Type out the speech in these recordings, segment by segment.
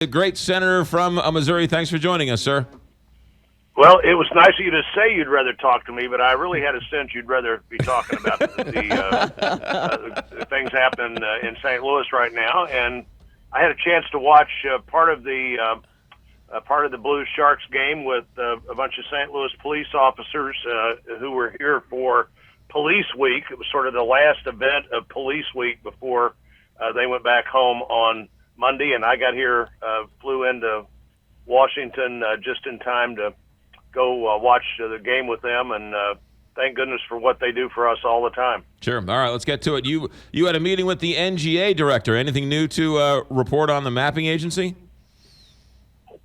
The great senator from Missouri. Thanks for joining us, sir. Well, it was nice of you to say you'd rather talk to me, but I really had a sense you'd rather be talking about the things happening in St. Louis right now. And I had a chance to watch part of the Blues Sharks game with a bunch of St. Louis police officers who were here for Police Week. It was sort of the last event of Police Week before they went back home on Monday, and I got here, flew into Washington just in time to go watch the game with them, and thank goodness for what they do for us all the time. Sure. All right, let's get to it. You had a meeting with the NGA director. Anything new to report on the mapping agency?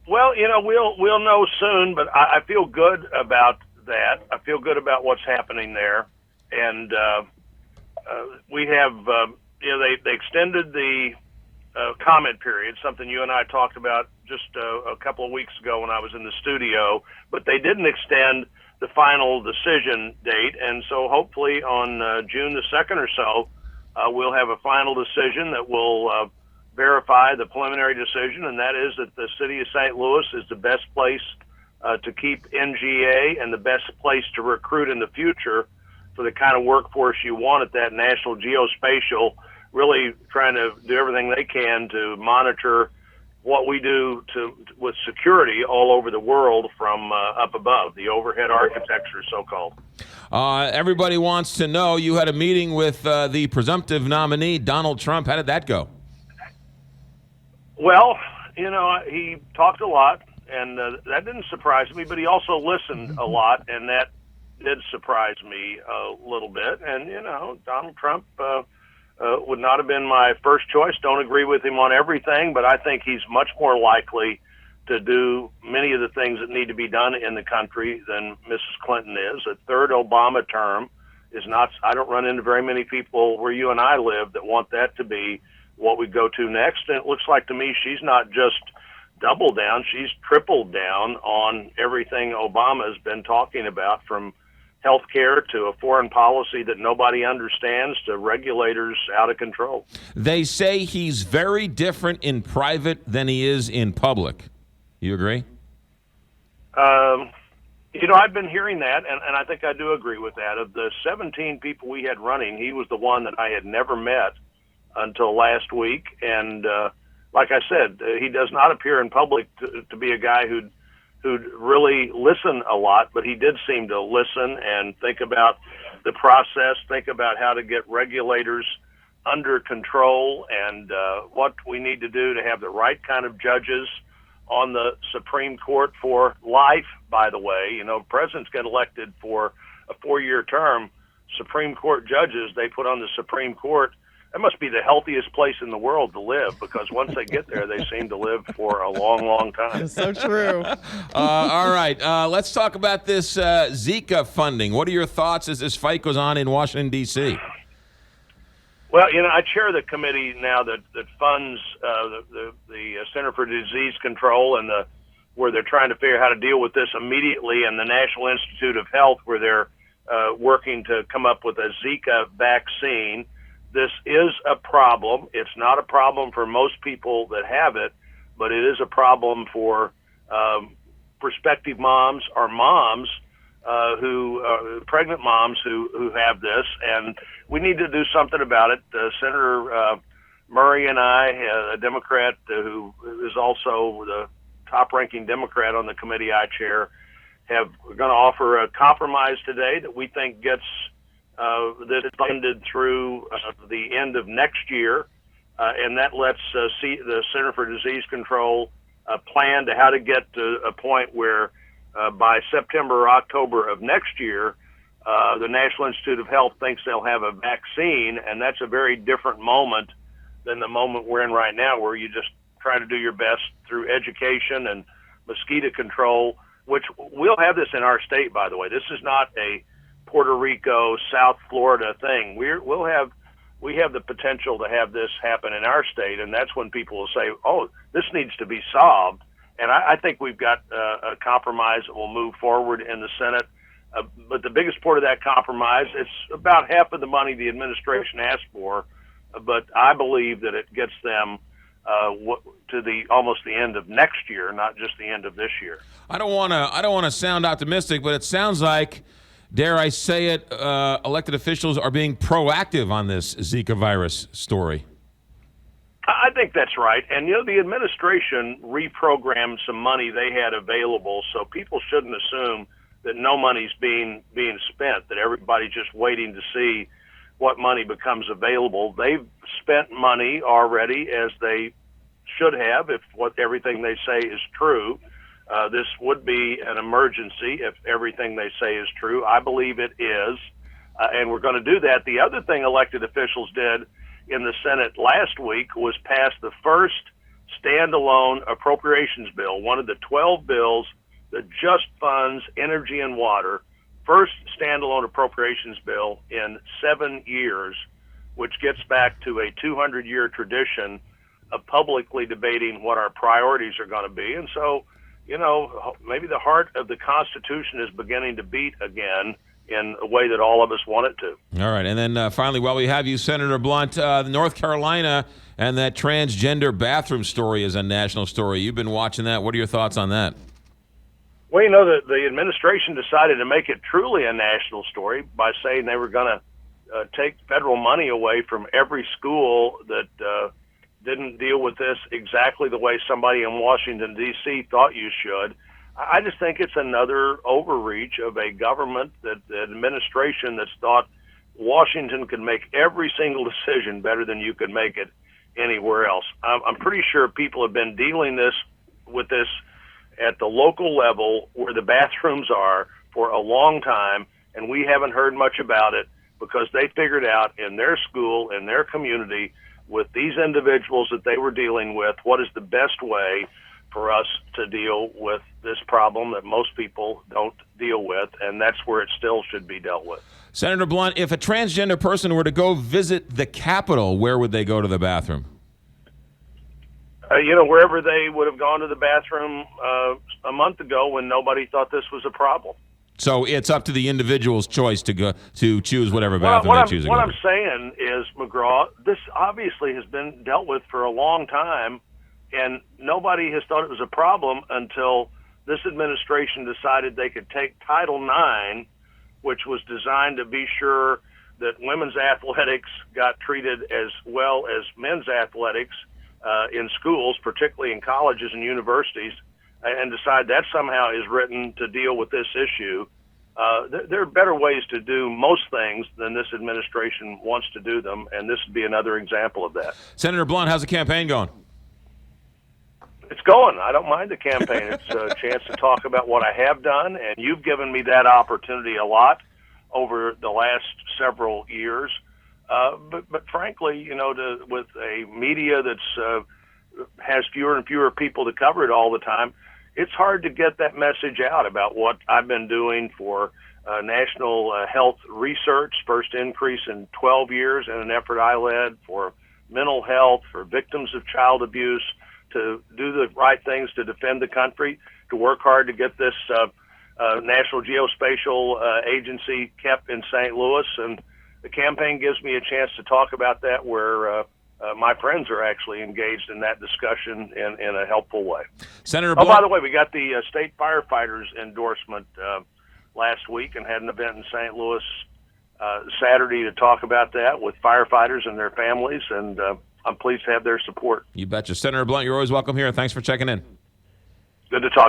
Well, we'll know soon, but I feel good about that. I feel good about what's happening there, and we have, they extended the comment period, something you and I talked about just a couple of weeks ago when I was in the studio, but they didn't extend the final decision date, and so hopefully on June the 2nd or so, we'll have a final decision that will verify the preliminary decision, and that is that the city of St. Louis is the best place to keep NGA and the best place to recruit in the future for the kind of workforce you want at that National Geospatial, really trying to do everything they can to monitor what we do with security all over the world from up above, the overhead architecture, so-called. Everybody wants to know, you had a meeting with the presumptive nominee, Donald Trump. How did that go? Well, he talked a lot, and that didn't surprise me, but he also listened a lot, and that did surprise me a little bit. And, Donald Trump would not have been my first choice. Don't agree with him on everything, but I think he's much more likely to do many of the things that need to be done in the country than Mrs. Clinton is. A third Obama term is not, I don't run into very many people where you and I live that want that to be what we go to next. And it looks like to me she's not just doubled down, she's tripled down on everything Obama has been talking about, from healthcare to a foreign policy that nobody understands to regulators out of control. They say he's very different in private than he is in public. You agree? I've been hearing that, and I think I do agree with that. Of the 17 people we had running, he was the one that I had never met until last week. And like I said, he does not appear in public to be a guy who'd really listen a lot, but he did seem to listen and think about the process, think about how to get regulators under control, and what we need to do to have the right kind of judges on the Supreme Court for life, by the way. Presidents get elected for a 4-year term. Supreme Court judges they put on the Supreme Court, that must be the healthiest place in the world to live, because once they get there, they seem to live for a long, long time. It's so true. All right. Let's talk about this Zika funding. What are your thoughts as this fight goes on in Washington, D.C.? Well, I chair the committee now that funds the Center for Disease Control, and where they're trying to figure out how to deal with this immediately, and the National Institute of Health, where they're working to come up with a Zika vaccine. This is a problem. It's not a problem for most people that have it, but it is a problem for prospective moms or moms pregnant moms who have this, and we need to do something about it. Senator Murray and I, a Democrat who is also the top-ranking Democrat on the committee I chair, are going to offer a compromise today that we think gets that is funded through the end of next year, and that lets the Center for Disease Control plan to how to get to a point where by September or October of next year, the National Institute of Health thinks they'll have a vaccine, and that's a very different moment than the moment we're in right now, where you just try to do your best through education and mosquito control, which we'll have this in our state, by the way. This is not a Puerto Rico, South Florida thing. We have the potential to have this happen in our state, and that's when people will say, oh, this needs to be solved. And I think we've got a compromise that will move forward in the Senate. But the biggest part of that compromise, it's about half of the money the administration asked for, but I believe that it gets them to almost the end of next year, not just the end of this year. I don't want to sound optimistic, but it sounds like, dare I say it, elected officials are being proactive on this Zika virus story. I think that's right. And, the administration reprogrammed some money they had available, so people shouldn't assume that no money's being spent, that everybody's just waiting to see what money becomes available. They've spent money already, as they should have, if everything they say is true. This would be an emergency if everything they say is true. I believe it is, and we're going to do that. The other thing elected officials did in the Senate last week was pass the first standalone appropriations bill, one of the 12 bills that just funds energy and water, first standalone appropriations bill in 7 years, which gets back to a 200-year tradition of publicly debating what our priorities are going to be. And so, maybe the heart of the Constitution is beginning to beat again in a way that all of us want it to. All right. And then finally, while we have you, Senator Blunt, North Carolina and that transgender bathroom story is a national story. You've been watching that. What are your thoughts on that? Well, the administration decided to make it truly a national story by saying they were going to take federal money away from every school that didn't deal with this exactly the way somebody in Washington, D.C. thought you should. I just think it's another overreach of a government, the administration that's thought Washington could make every single decision better than you could make it anywhere else. I'm pretty sure people have been dealing with this at the local level where the bathrooms are for a long time, and we haven't heard much about it because they figured out in their school, in their community, with these individuals that they were dealing with, what is the best way for us to deal with this problem that most people don't deal with, and that's where it still should be dealt with. Senator Blunt, if a transgender person were to go visit the Capitol, where would they go to the bathroom? Wherever they would have gone to the bathroom a month ago when nobody thought this was a problem. So it's up to the individual's choice to choose whatever bathroom they choose. What I'm saying is, McGraw, this obviously has been dealt with for a long time, and nobody has thought it was a problem until this administration decided they could take Title IX, which was designed to be sure that women's athletics got treated as well as men's athletics in schools, particularly in colleges and universities, and decide that somehow is written to deal with this issue. There are better ways to do most things than this administration wants to do them, and this would be another example of that. Senator Blunt, how's the campaign going? It's going. I don't mind the campaign. It's a chance to talk about what I have done, and you've given me that opportunity a lot over the last several years. But frankly, with a media that's has fewer and fewer people to cover it all the time, it's hard to get that message out about what I've been doing for national health research, first increase in 12 years in an effort I led for mental health, for victims of child abuse, to do the right things to defend the country, to work hard to get this National Geospatial Agency kept in St. Louis. And the campaign gives me a chance to talk about that where my friends are actually engaged in that discussion in a helpful way. Senator Blunt, by the way, we got the state firefighters endorsement last week and had an event in St. Louis Saturday to talk about that with firefighters and their families, and I'm pleased to have their support. You betcha. Senator Blunt, you're always welcome here. Thanks for checking in. Good to talk.